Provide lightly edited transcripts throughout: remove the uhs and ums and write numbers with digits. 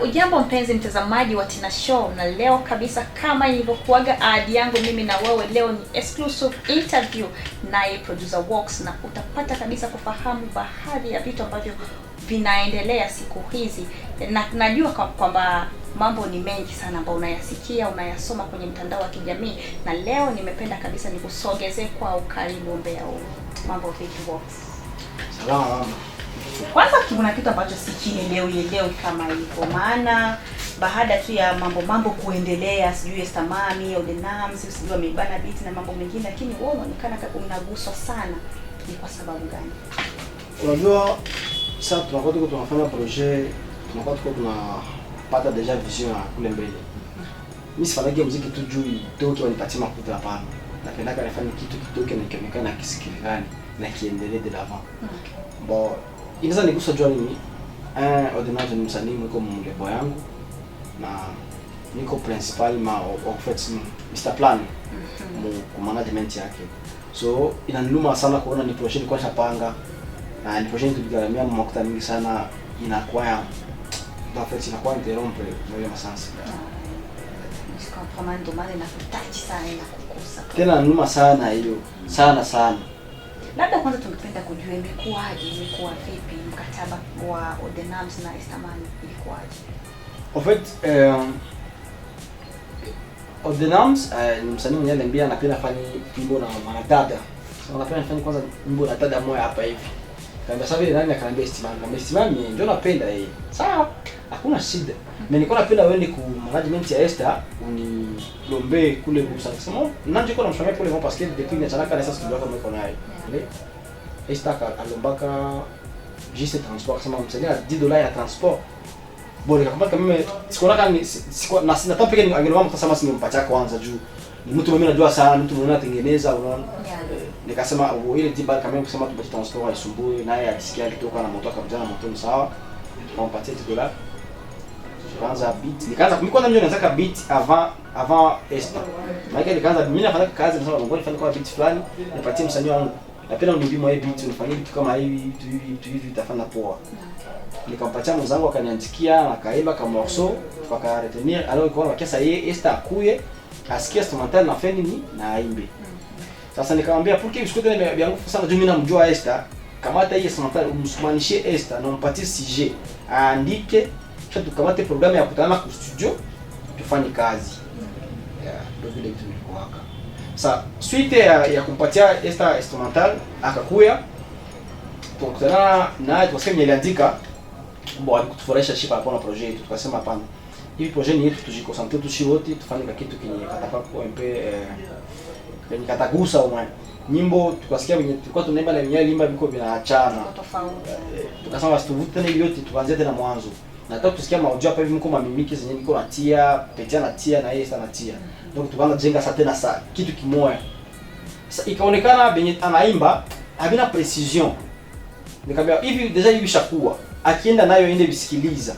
Ujambo mpenzi mtazamaji wa Tina Show, na leo kabisa kama ilivyokuaga ahadi yangu mimi na wewe, leo ni exclusive interview naye producer Works, na utapata kabisa kufahamu baadhi ya vitu ambavyo vinaendelea siku hizi, na najua kwamba mambo ni mengi sana ambayo unayasikia, unayasoma kwenye mtandao wa kijamii, na leo nimependa kabisa nikusogezee kwa ukaribu mbea huu. Mambo vipi Works? Salama. Kwanza kuna kitu ambacho sikielewi kama hivyo, maana baada tu ya mambo kuendelea, sijui Estamani, Odenams, sijui amebana beat na mambo mengine, lakini wewe unaonekana kama unaguswa sana. Ni kwa sababu gani? Unajua sasa tunakuwa tunafanya project, tunakuwa tunapata deja vision kule mbele. Mimi sifanyaje muziki tu juu itoke wanipatie makuta, hapana. Napenda nifanye kitu kitoke na kionekane kisikilikane na kiendelee de l'avant. Bon, inaweza nigusa jua nini? Odenams ni msanii mwiko mlebo yangu na niko principal en fait Mr Plan mu management yake. So inaniluma sana kuona ni project kwa chapanga na ni project tuligaramia makuta mingi sana, inakuwa en fait inakuwa interrompre moyo masansi. Nisikomprendre maana nakutaji sana na kukosa. Tena niluma sana hiyo. Sana. Labda kwanza tungependa kujua imekuwa vipi mkataba wa Odenams na Estamani, ilikuwaje? En fait Odenams ni msanii mwenye aliniambia anapenda fanya wimbo na wanadada. So anapenda fanya kwanza wimbo na dada moja hapa hivi. Kaambia sawa, nani akaniambia Estamani. Kama Estamani ndio napenda yeye. Sawa, hakuna shida. Mimi nilikuwa napenda wewe ku management ya Esther unilombe kule Busa. Sema nanje kwa namshamia kule kwa parce que depuis ni chanaka na sasa ndio kama niko naye. Esther alombaka juste transport, kama msanii $10 ya transport. Bora kama mimi sikuwa na sina peke yake, angeomba mtasema simempatia kwanza juu ni mtu mimi najua sana, mtu mwenye anatengeneza, unaona. Nikasema ile $10 kama kusema tupatie transport aisumbue, naye akisikia kitoka na moto akamjana moto sawa, tumpatie $10. Kwanza beat nikaanza kwanza mimi naanza beat avant Esther. Maana nikaanza mimi nafanya kazi, nasema ngoja nifanye kwa beat fulani nipatie msanii wangu, napenda unipime hii beat, unifanyie vitu kama hivi hivi itafanya poa. Nikampatia mzangu akaniandikia, akaimba kama morceau tukaka retenir, alors ikaona kesa yeye Esther akuye asikia instrumental na feni ni na aimbe. Sasa nikamwambia pour que usikute na yangu sana juu mimi namjua Esther, kamata hii instrumental umsumanishie Esther na umpatie CG aandike, kisha tukamate programu ya kutana ku studio tufanye kazi. Ndio vile vitu vilikuwa. Sasa suite ya kumpatia Esther instrumental akakuya tukutana na tukasema niliandika bon alikutufurahisha shipa kwa project yetu, tukasema hapana, hii project yetu tujikoncentre tu wote tufanye kitu kenye katapa kwa MP kenye katagusa au nyimbo, tukasikia venye tulikuwa tunaimba na wenyewe limba biko vinaachana tofauti. Tukasema basi tuvute tena yote tuanze tena mwanzo. Nataka tusikia maujio hapa hivi mko mamimiki zenye niko natia, Petia natia na yeye sana natia. Donc tukaanza jenga sasa tena kitu kimoya. Sasa ikaonekana benye anaimba havina precision. Nikamwambia hivi deja hivi shakuwa akienda nayo ende bisikiliza.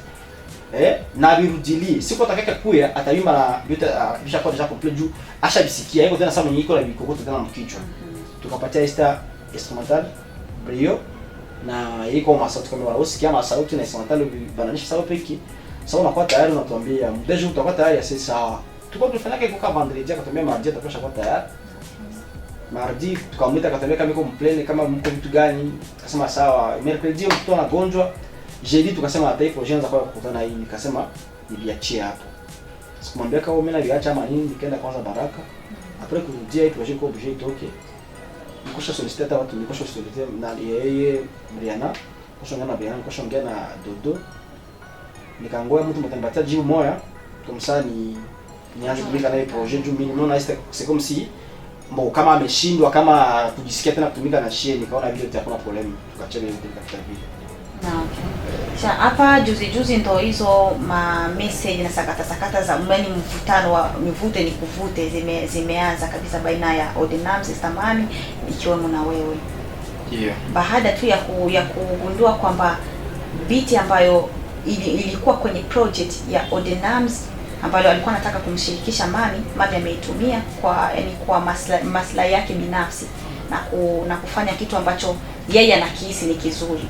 Na birudilie. Siko takaka kuya ataimba na yote bishakuwa deja complete juu asha bisikia. Hivyo tena sasa mwenye iko na bikokoto tena mkichwa. Tukapatia Esther instrumental brio na iko masauti kama wala usikia masauti na instrumental bananisha sawa peki. Sasa unakuwa tayari unatuambia mdejo utakuwa tayari sasa sawa. Tulikuwa tunafanya kwa vendredi akatuambia mardi atakwisha kwa tayari. Mardi tukamwita akatuambia kama iko mplane kama mko vitu gani, tukasema sawa. Mercredi mtu anagonjwa, jeudi tukasema hata ipo jenza kwa kukutana hii, nikasema niliachia hapo. Sikumwambia kama mimi naliacha ama nini, nikaenda kwanza Baraka. Après kurudia hii project kwa objet toke. Nikosha soliciter watu, nikosha soliciter na yeye Briana, nikosha ngana Briana, nikosha ngana na Dodo. Nikangoa mtu mtanipatia jibu moya, tumsani nianze kutumika na hii project juu mimi naona c'est comme si mbo kama ameshindwa kama kujisikia tena kutumika na shie, nikaona vile hakuna problem, tukachana hiyo katika video. Na okay. Sasa hapa juzi ndo hizo ma message na sakata za mbani, mvutano wa mivute ni kuvute zimeanza kabisa baina ya Odenams, Estamani ikiwemo na wewe. Yeah. Baada tu ya kugundua kwamba beat ambayo ilikuwa kwenye project ya Odenams ambayo alikuwa anataka kumshirikisha Mami ameitumia kwa maslahi yake binafsi na kufanya kitu ambacho yeye anakihisi ni kizuri.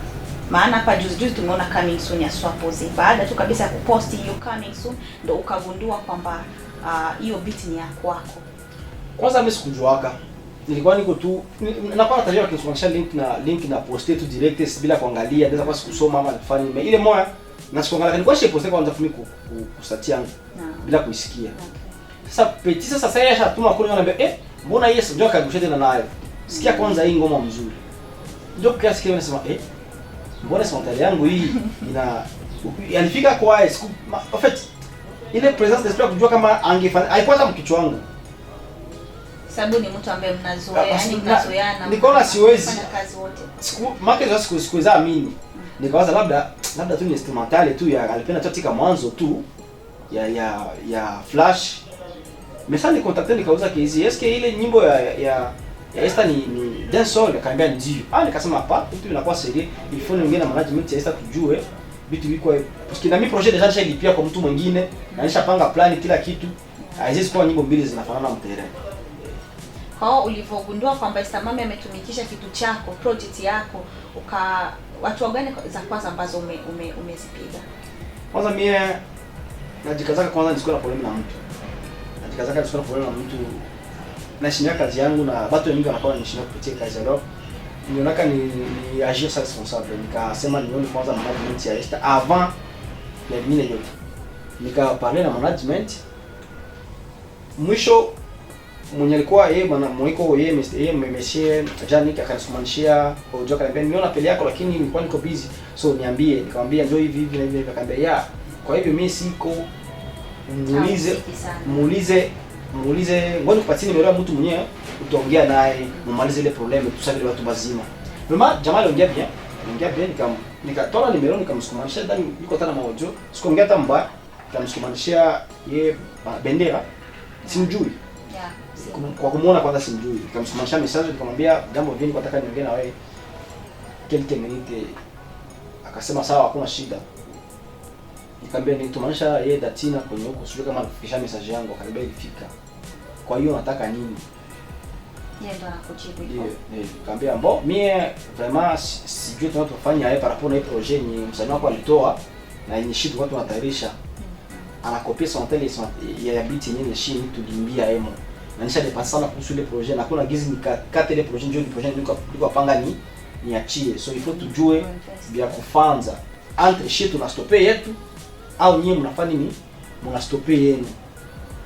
Maana hapa juzi tumeona coming soon ya Swapozi. Baada tu kabisa ya kuposti hiyo coming soon ndo ukagundua kwamba hiyo beat ni ya kwako. Kwanza mimi sikujuaka. Nilikuwa niko tu nakuwa natajia kunisomesha link na poste tu direct bila kuangalia, naweza kwa sikusoma ama nifanye ile moja na sikuangalia. Nilikuwa poste kwanza fumi kusatia yangu bila kuisikia. Sasa yeye ashatuma kule ananiambia mbona Yesu ndio akagusha tena nayo. Sikia kwanza hii ngoma mzuri. Ndio kiasi kile nasema mbona soundtrack yangu hii alifika kwa siku en fait ile presence d'esprit kujua kama angefanya haikuanza mkichwa wangu. Sababu ni mtu ambaye mnazoea, yani mnazoeana. Nikaona siwezi kufanya kazi wote. Siku za amini. Nikawaza labda tu ni instrumental tu ya alipenda tu tika mwanzo tu ya flash. Mesa ni contacter nikauza kizi. Eske ile nyimbo ya Esther ni dancehall? Akaniambia ndio. Nikasema hapa vitu vinakuwa serious. Ilifoni ngine na management ya Esther tujue vitu viko parce que na mimi projet déjà nishalipia kwa mtu mwingine na nishapanga plan kila kitu. Haiwezi kuwa nyimbo mbili zinafanana mterrain. Kwa ulivyogundua kwamba Esther Mami ametumikisha kitu chako, project yako, watu gani za kwanza ambazo umezipiga? Kwanza mimi najikazaka kwanza nisikuwa na problem na mtu. Najikazaka nisikuwa na problem na mtu. Nashimia kazi yangu na watu wengi wanakuwa wanashimia kupitia kazi yao. Nilionaka ni agir sa responsable. Nikasema nione kwanza management ya Esther avant ya mimi yote. Nikaparler na management. Mwisho mwenye alikuwa yeye bwana mwiko yeye mmeshare Janik akanisumanishia audio akaniambia nimeona pele yako lakini nilikuwa niko busy so niambie. Nikamwambia ndio hivi na hivi akaniambia ya kwa hivyo mimi siko muulize ngoja kupatie nimero ya mtu mwenyewe utaongea naye mumalize ile problem tusabiri watu bazima. Mama jamaa aliongea bien nikatoa nimero nikamsukumanisha ndani yuko tena maojo sikuongea hata mbaya nikamsukumanishia ye bendera simjui. Yeah. Kwa kumuona kwanza simjui. Nikamsukumanisha message nikamwambia jambo vini kwa nataka niongee na wewe. Kelke minute akasema sawa hakuna shida. Nikamwambia nitumanisha yeye datina kwenye huko sio kama alifikisha message yangu akaniambia ilifika. Kwa hiyo nataka nini? Yeye ndo anakujibu hivyo. Nikamwambia mimi vraiment sijui tunatofanya hapa par rapport na projet ni msanii wako alitoa na yenye shit watu wanatayarisha. Anakopia sontele ya beat yenyewe chini tulimbia emo. Na nisha depasa sana kuhusu ile projet na kuna gizi nikakata ile projet ndio nilikuwa panga ni achie. So il faut tujue bia kufanza entre shit tunastopea yetu au nyinyi mnafanya nini? Mnastopea yenu.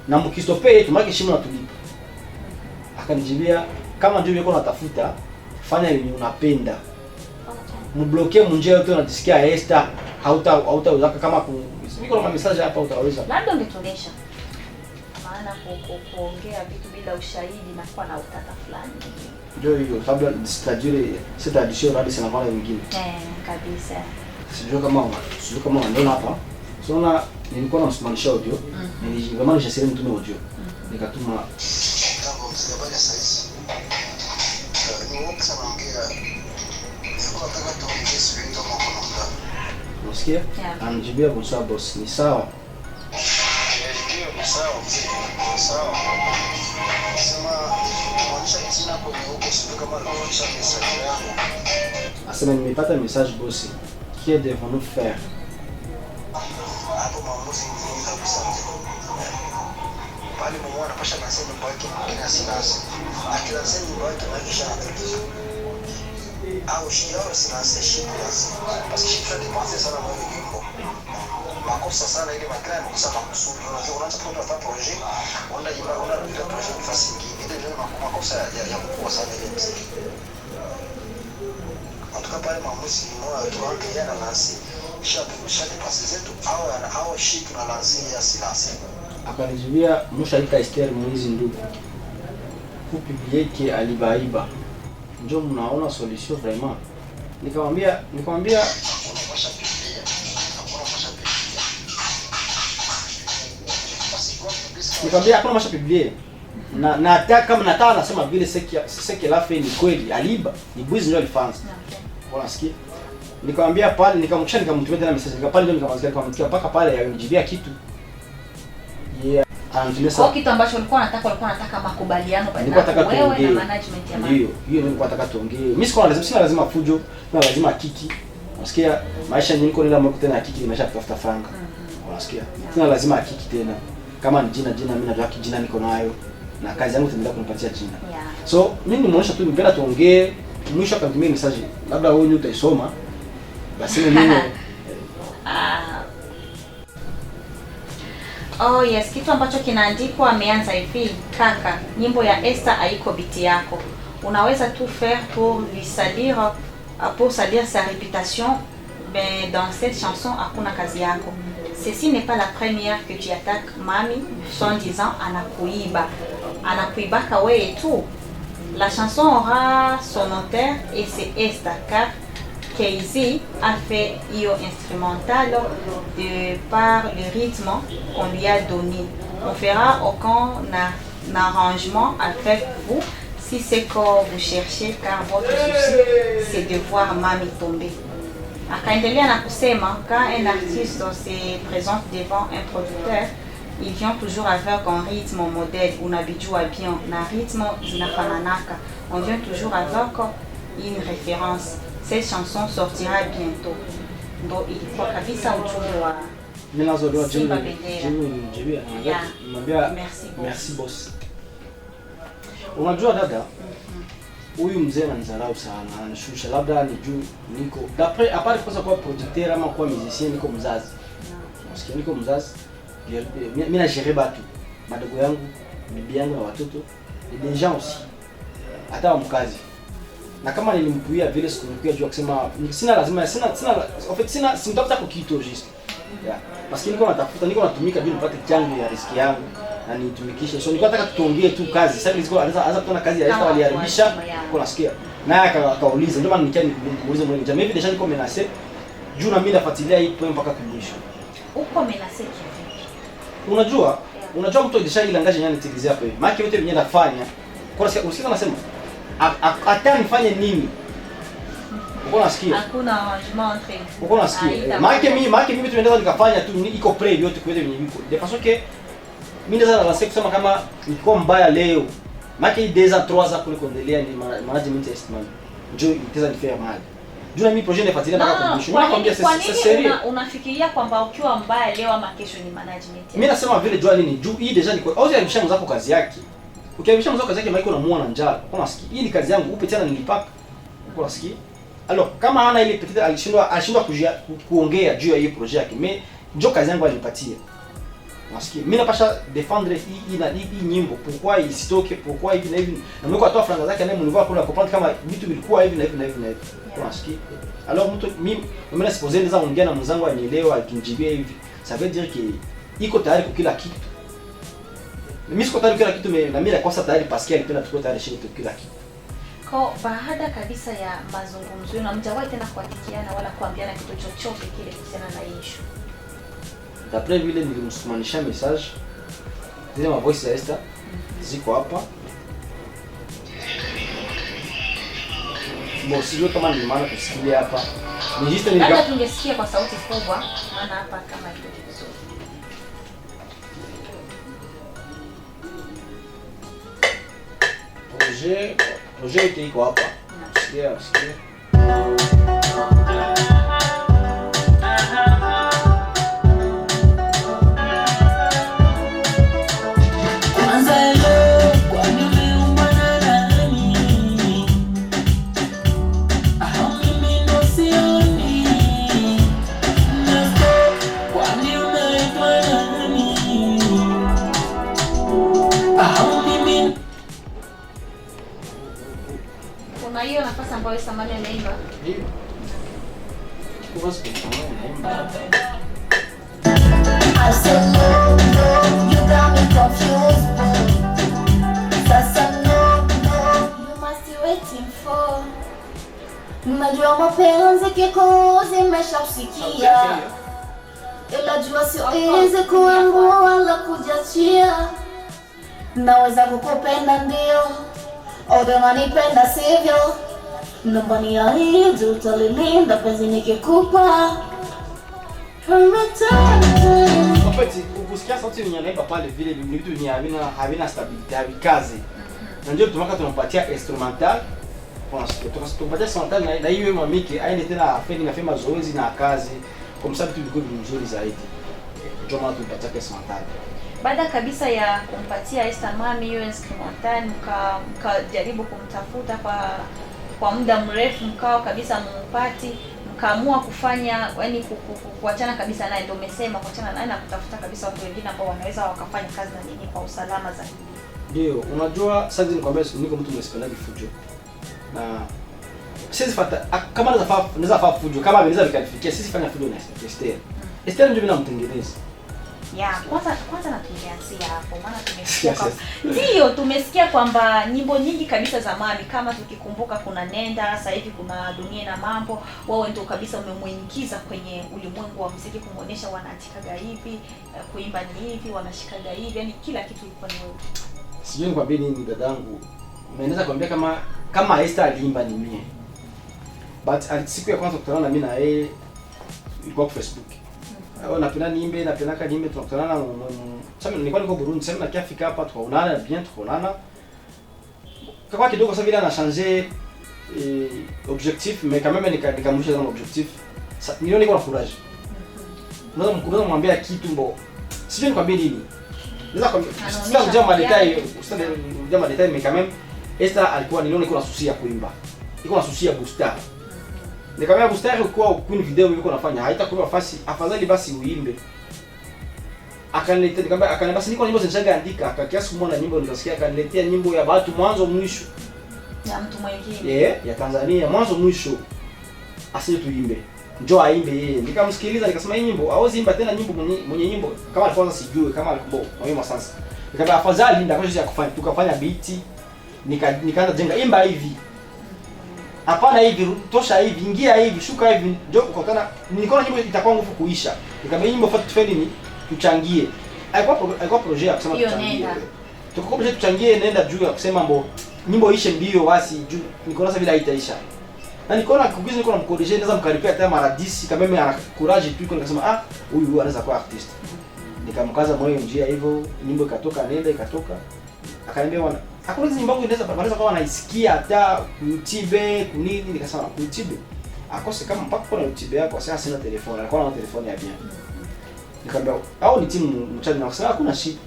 Na mkistopea yetu maki shimu natulipa. Akanijibia kama ndio yuko natafuta fanya yenye unapenda. Mbloke munjia yote unajisikia Esther hautaweza kama niko na message hapa utaweza. Labda ungetuonesha. Maana kuongea vitu bila ushahidi na kuwa na utata fulani. Ndio hiyo sababu c'est tradition hadi sana wale wengine. Kabisa. Sijui kama ndio hapa. So na nilikuwa namsimamisha audio. Nilijigama nishasema mtume audio. Nikatuma tangu msibali sasa. Ni wote sana ongea. Nilikuwa nataka tuongee sio kama kuna muda. Unasikia? Anajibia bonsoir boss. Ni sawa. Ndio sawa. Sawa. Sema kuonyesha tina kwenye huko sio kama kuonyesha message yangu. Asema nimepata message boss. Que devons-nous faire? Hapo maamuzi ni kabisa. Bali mmoja anapasha nasema mbaki kila sinasi. Akila sema mbaki na kisha atatizo. Au shiao sinasi shiplasi. Basi shipla depende sana na wimbo. Makosa sana ile makala ni kusema kusudi. Unajua unaanza kutoa project, unarudia project nafasi nyingine. Ile ndio makosa ya mkuu sana ile mziki. Atuka pale maamuzi ni moja tuanze yana nasi. Shati pasi zetu au shit na lansi ya sinasi. Akanijibia mshaika Esther mwizi ndugu. Kupigie ke alibaiba. Ndio mnaona solution vraiment. Nikamwambia hakuna masha publier. Na hata kama nataka nasema vile seki lafe ni kweli aliba, ni bwizi ndio alifanza. Unasikia? Nikamwambia pale, nikamtumia tena message, nikapale ndio nikamwambia mpaka pale yanijibia kitu. Yeah, kwa kitu ambacho ulikuwa unataka makubaliano baina ya wewe na management ya mama. Hiyo nilikuwa nataka tuongee. Mimi sina lazima fujo, na lazima kiki. Unasikia? Maisha niko nila mko tena kiki nimesha kutafuta franga. Unasikia? Sina lazima kiki tena. Kama ni jina mimi najua jina niko nayo na kazi yangu itaendelea kunipatia jina. So mimi nimeonyesha tu nipenda tuongee, mwisho akamtumia message. Labda wewe utaisoma. Basi mimi Oh yes, kitu ambacho kinaandikwa ameanza hivi, kaka, nyimbo ya Esther haiko biti yako. Unaweza tout faire pour salir sa réputation, mais dans cette chanson hakuna kazi yako. Ceci n'est pas la première que tu attaques Mami en disant anakuibaka wewe tu. La chanson aura son auteur et c'est Esther, car Keizi a fait io instrumental de par le rythme qu'on lui a donné. On fera aucun arrangement avec vous si c'est que vous cherchez, car votre souci c'est de voir Mami tomber. Akaendelea na kusema, quand un artiste se présente devant un producteur, il vient toujours avec un rythme modèle, unabijua bien, na rythme zinafananaka. On vient toujours avec une référence. Cette chanson sortira bientôt. Donc ilikuwa kabisa ujumbe wa Ninazodoa Simba Bendera. Merci boss. Unajua dada, huyu mzee ananizarau sana, ananishusha, labda ni juu niko d'après apart kwa sababu producteur ama kwa musicien niko mzazi. Nasikia niko mzazi. Mimi na gérer batu, madogo yangu, bibi yangu na watoto, et des gens aussi. Hata mkazi. Na kama nilimpuia vile sikumpuia juu kusema sina lazima sina simtafuta kwa kitu juste. Yeah. Parce que niko natumika bila nipate changu ya riski yangu na nitumikishe. So nilikuwa nataka tuongee tu kazi. Sasa nilikuwa anza kuona kazi ya Esther waliharibisha. Uko nasikia. Naye akauliza ndio maana nikamuuliza mwenye jamii hivi deja niko menacé. Juu na mimi nafuatilia hii point mpaka kumwisho. Uko menacé kivipi? Unajua mtu deja ile langaje nyani tilize hapo hivi. Maki yote yenyewe nafanya. Kwa sababu usikia nasema hata nifanye nini? Uko nasikia? Hakuna arrangement entre. Uko nasikia? Maki mimi tunaenda nikafanya tu iko play yote kwa hiyo viko. De façon que mimi naweza lancer kusema kama niko mbaya leo. Maki 2 ans 3 ans kule kuendelea ni management estimate. Njoo itaweza nifanya mali. Juu na mimi projet nafuatilia mpaka kumwisho. Mimi nakwambia sasa seri. Unafikiria kwamba ukiwa mbaya leo ama kesho ni management? Mimi nasema vile jua nini? Juu hii deja niko. Au zile mzako kazi yake. Ukiambisha mzao kazi yake maiko unamuona njaa. Uko nasikia? Hii ni kazi yangu, upe tena nilipaka. Uko nasikia? Alors, kama hana ile petite alishindwa kuongea juu ya hii projet yake, mais njoo kazi yangu alipatia. Unasikia? Mimi napasha défendre hii nyimbo. Pourquoi isitoke? Pourquoi hivi na hivi? Na mwiko atoa franga zake naye mnivoa kuna comprendre kama vitu vilikuwa hivi na hivi na hivi na hivi. Uko nasikia? Alors mimi supposé ndio ongea na mzangu anielewa akinjibia hivi. Ça veut dire que iko tayari kwa kila kitu. Mimi siko tayari kila kitu na mimi nakosa tayari Pascal alipenda tuko tayari shiriki kila kitu. Kwa baada kabisa ya mazungumzo na mjawahi tena kuatikiana wala kuambiana kitu chochote kile kuhusiana na issue. D'après vile nilimsumanisha message. Zile ma voice ya Esther ziko hapa. Sio kama ni maana kusikia hapa. Ni juste ni labda tungesikia kwa sauti kubwa maana hapa kama iko vizuri. Projet iko hapa. Sikia. Kuna hiyo nafasi ambayo Samani ameimba. Ndio. Kuwasikia naimba. I said no, you got me confused. Sasa no, you must be waiting for. Najua mapenzi kikuuzi nimeshakusikia. Ila jua siwezi kuangua wala kujachia. naweza kukupenda ndio, odo unanipenda sivyo, naomba niahidi utalilinda penzi nikikupa. Wapeti, ukusikia sauti yenye anaiba pale vile ni vitu yenye havina stability, havikazi. Na ndio tumaka tunampatia instrumental. Tunampatia instrumental na hiyo mamike aende tena afanye na fema zoezi na kazi. Kwa msababu tu viko vizuri zaidi. Ndio maana tunampatia instrumental. Baada kabisa ya kumpatia Esther Mami hiyo instrumental, mkajaribu kumtafuta kwa muda mrefu, mkao kabisa mumpati, mkaamua kufanya yani kuachana kabisa naye. Ndio umesema kuachana naye na kutafuta kabisa watu wengine ambao wanaweza wakafanya kazi na nini kwa usalama zaidi. Ndio, unajua sasa nikwambia niko mtu msipendaji fujo. Na sisi fata kama naweza faa fujo, kama anaweza vikanifikia sisi fanya fujo na Esther. Esther ndio mimi namtengeneza. Ya, kwanza na tumeanzia hapo maana tumesikia ndio tumesikia kwamba nyimbo nyingi kabisa za Mami, kama tukikumbuka kuna Nenda, sasa hivi kuna Dunia na Mambo, wao ndio kabisa umemuingiza kwenye ulimwengu wa muziki, kumuonesha wanaandikaga hivi, kuimba ni hivi, wanashikaga hivi, yani kila kitu ilikuwa ni wewe. Sijui nikwambie nini dadangu. Umeendelea kuambia kama Esther aliimba ni mie. But siku ya kwanza kukutana na mimi na yeye ilikuwa kwa Facebook. Napenda niimbe, napenda niimbe, tunakutana na sasa nilikuwa niko Burundi, sasa nakiafika hapa tukaonana bien, tukaonana. Kwa kidogo sasa vile ana changer objectif, mais quand même nikamrudisha dans objectif. Nilio niko na courage. Unaweza kumwambia kitu mbo. Sijui nikwambie nini. Naweza sasa kujama detail, usitende kujama detail, mais quand même Esther alikuwa nilio niko na susi ya kuimba. Niko na susi ya Busta. Nikamwambia Busta kwa kuni video yuko nafanya haitakuwa nafasi, afadhali basi uimbe. Akaniletea nikamwambia akaniambia basi niko nyimbo zinashaga andika, akakiasi kumwona nyimbo nikasikia, akaniletea nyimbo ya Batu mwanzo mwisho. Ya mtu mwingine. Ya Tanzania mwanzo mwisho. Asije tuimbe. Njoo aimbe yeye. Nikamsikiliza nikasema hii nyimbo hawezi imba tena nyimbo mwenye nyimbo kama alikuwa sijui kama alikuwa mwema sasa. Nikamwambia afadhali ndio ya kufanya, tukafanya beat, nikaanza jenga imba hivi. Hapana hivi, tosha hivi, ingia hivi, shuka hivi, ndio ukakana nilikuwa nyimbo itakuwa nguvu kuisha. Nikamwambia nyimbo fatu tufanye nini? Tuchangie. Alikuwa project ya kusema tuchangie. Tukako project tuchangie nenda juu ya kusema mbo nyimbo ishe mbio basi juu niko na bila haitaisha. Na niko na kugiza niko na mkodisha naweza mkaripia hata mara 10 kama mimi ana courage tu iko nikasema huyu anaweza kuwa artist. Nikamkaza moyo njia hivyo, nyimbo ikatoka nenda ikatoka. Akaniambia bwana, hakuna nyimbo yangu inaweza kwa wanaisikia hata YouTube kunini, nikasema YouTube. Akose kama mpaka kuna YouTube yako sasa sina telefoni, alikuwa na telefoni ya bien. Nikamwambia au ni timu mchana na kusema hakuna shida.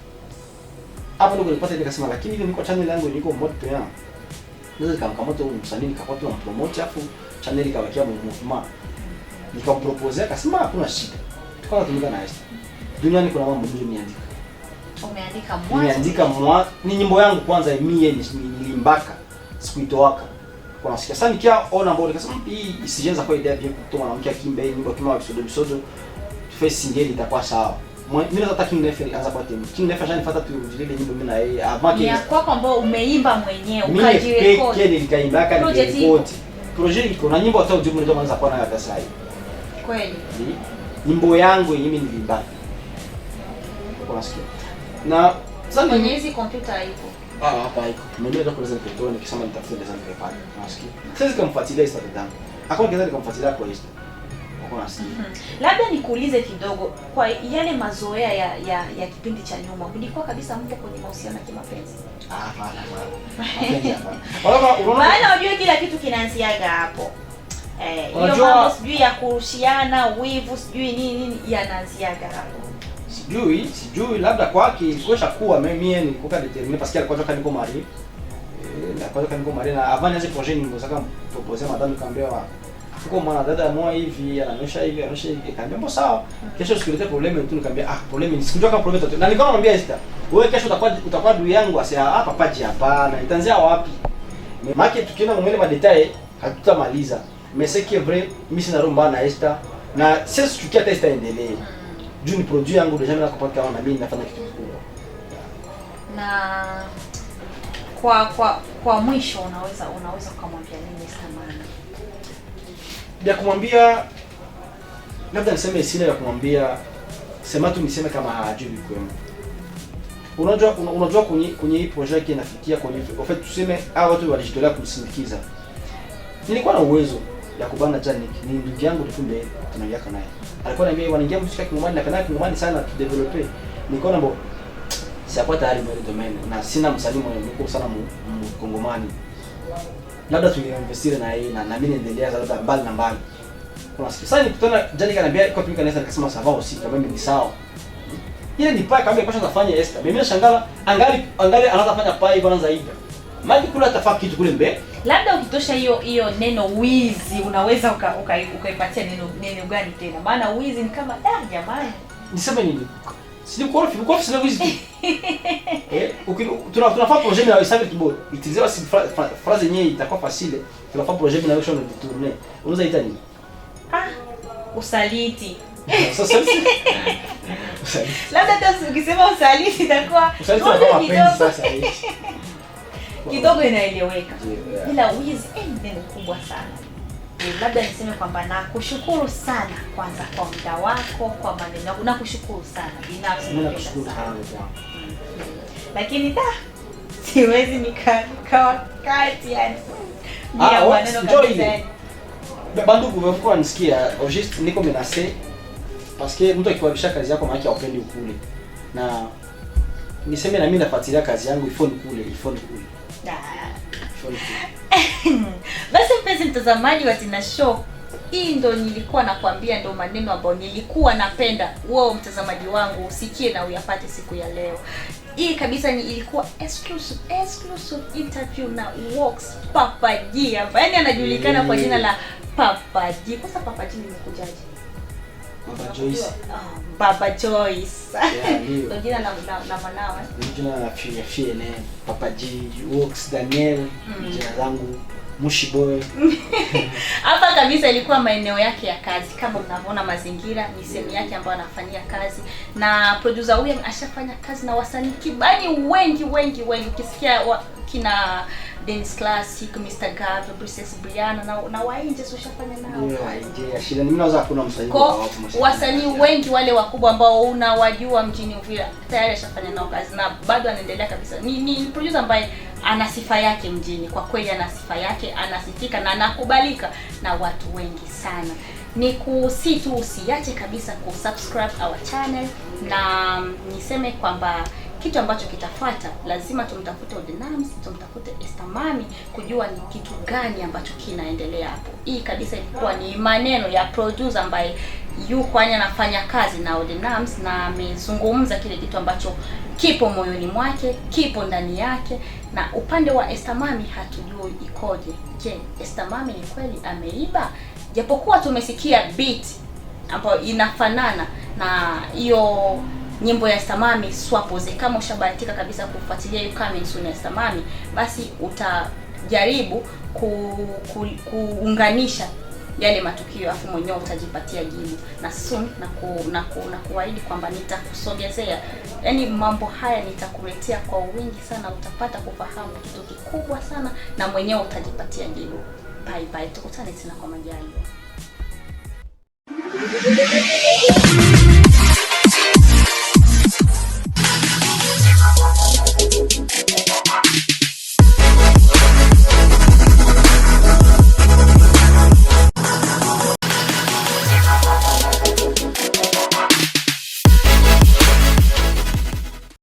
Hapo ndio nilipata nikasema lakini hivi niko channel yangu niko moto yangu. Naweza kamkamata huyu msanii nikapata na promote hapo channel ikawakia movement. Nikampropose akasema hakuna shida. Tukaanza tumika na Esther. Duniani kuna mambo mengi niandika. Umeandika mwanzo. Nimeandika mwanzo. Ni nyimbo yangu kwanza mie nilimbaka. Sikuitoaka. Kwa nasikia sasa nikiaona mbona nikasema hii isijenza kwa idea pia kutoa mwanamke akimba hii nyimbo kama episode face single itakuwa sawa. Mimi nataka King Nef anza kwa timu. King Nef ashanifuata tu ile nyimbo mimi na yeye. Ni kwako ambao umeimba mwenyewe ukajirekodi. Mimi nikaimba kana nirekodi. Project iko na nyimbo hata ujumbe ndio mwanza kwa nayo pesa hii. Kweli. Nyimbo yangu mimi nilimba. Kwa nasikia. Na sasa kwenye hizi kompyuta ipo. Hapa iko. Mimi ndio kwa sababu ndio nikisema nitafuta design kwa pale. Nasikia. Sasa nikamfuatilia Esther dadangu. Hakuna kitu nikamfuatilia kwa Esther. Labda nikuulize kidogo kwa yale mazoea ya kipindi cha nyuma, kulikuwa kabisa mpo kwenye mahusiano ya kimapenzi? Hapana. Maana unajua kila kitu kinaanziaga hapo. Hiyo mambo sijui ya kurushiana, wivu, sijui nini yanaanziaga hapo. Sijui labda kwake ilikuwa kuwa mimi nilikuwa determined parce que alikuwa toka niko marié. Niko marié na avant hizo projet nyingi sasa proposer madame kaambia kwa mwanadada mmoja hivi anaonyesha hivi kaambia mbona sawa, kesho sikulete problem tu, nikamwambia problem ni sikujua kama problem tatu, na nilikuwa namwambia Esther wewe kesho utakuwa dui yangu, asa hapa paji hapana itaanzia wapi, maana tukienda mwele madetail hatutamaliza, mais c'est que vrai mimi sina romba na Esther na sisi tukikia testa endelee juu ni produit yangu deja mimi nakupata kama mimi nafanya kitu kikubwa. Na kwa mwisho unaweza kumwambia nini Esther Mami? Ya kumwambia labda niseme sina ya kumwambia, sema tu niseme kama hajui kwema. unajua kwenye hii project yake inafikia kwenye en fait tuseme hao watu walijitolea kusindikiza. Nilikuwa na uwezo ya kubana Janik, ni ndugu yangu tukumbe tunaongea naye. Alikuwa ananiambia wanaingia muziki kingomani na kana kingomani sana tu developer. Nikaona bo siapo tayari mwe domain na sina msalimu niko sana mkongomani. Labda tuinvestire na yeye na mimi niendelea labda mbali na mbali. Kwa sasa nikutana Janik ananiambia kwa tumika naweza nikasema sawa aussi kama mimi ni sawa. Ile ni paka kama kesho nafanya Esther. Mimi nashangala angali anaanza fanya paa hivyo anaanza hivi. Maji kula tafaki kitu kule mbele. Labda ukitosha hiyo neno wizi unaweza ukaipatia neno gani tena? Maana wizi ni kama jamani. Niseme nini? Silikuwa sina wizi. Tunafanya projet na Isabel Kibo. Itilizewa si phrase yenyewe itakuwa facile. Tunafanya projet na wewe shona tourner. Unaweza ita nini? Usaliti. Sasa labda hata ukisema usaliti itakuwa kidogo inaeleweka. Ila wizi ni kubwa sana. Labda niseme kwamba nakushukuru sana kwanza kwa muda wako, kwa maneno yako. Nakushukuru sana binafsi. Nakushukuru sana. Lakini siwezi nikawa kati yani. Bila maneno kabisa. Bandugu wamekuwa nisikia au juste niko menacé parce que mtu akiwabisha kazi yako maana haupendi ukule. Na niseme na mimi nafuatilia kazi yangu ifo nikule. Basi mpenzi mtazamaji wa Tina Show, hii ndo nilikuwa nakwambia, ndo maneno ambayo nilikuwa napenda wewe mtazamaji wangu usikie na uyapate siku ya leo. Hii kabisa ilikuwa exclusive interview na Works Papa G. Yaani anajulikana kwa jina la Papa G. Kwa sababu Papa G nimekujaje? Baba Joyce. Ndio jina la mwanao. Ndio jina la Fiene, Papa G, Works Daniel, jina langu Mushi Boy. Hapa kabisa ilikuwa maeneo yake ya kazi. Kama unavyoona mazingira ni sehemu yake ambayo anafanyia kazi. Na producer huyu ashafanya kazi na wasanii kibani wengi. Ukisikia kina Dance Classic, Mr. Gav, Princess Brianna na wainje ushafanya nao. Yeah, shida mimi naweza kuna msanii kwa wasanii wengi wale wakubwa ambao unawajua mjini Uvira tayari ashafanya nao kazi na bado anaendelea kabisa. Ni producer ambaye ana sifa yake mjini. Kwa kweli ana sifa yake, anasifika na anakubalika na watu wengi sana. Ni kusitu usiache kabisa kusubscribe our channel na niseme kwamba kitu ambacho kitafuata lazima tumtafute Odinams, tumtafute Esther Mami kujua ni kitu gani ambacho kinaendelea hapo. Hii kabisa ilikuwa ni maneno ya producer ambaye yuko anafanya kazi na Odinams na amezungumza kile kitu ambacho kipo moyoni mwake, kipo ndani yake, na upande wa Esther Mami hatujui ikoje. Je, Esther Mami ni kweli ameiba? Japokuwa tumesikia beat ambayo inafanana na hiyo nyimbo ya Esther Mami Swapoze. Kama ushabahatika kabisa kufuatilia you coming soon Esther Mami, basi utajaribu kuunganisha yale matukio afu mwenyewe utajipatia jibu. Na soon na kuahidi kwamba nitakusogezea, yani mambo haya nitakuletea kwa wingi sana, utapata kufahamu kitu kikubwa sana na mwenyewe utajipatia jibu. Bye, tukutane tena kwa majaliwa.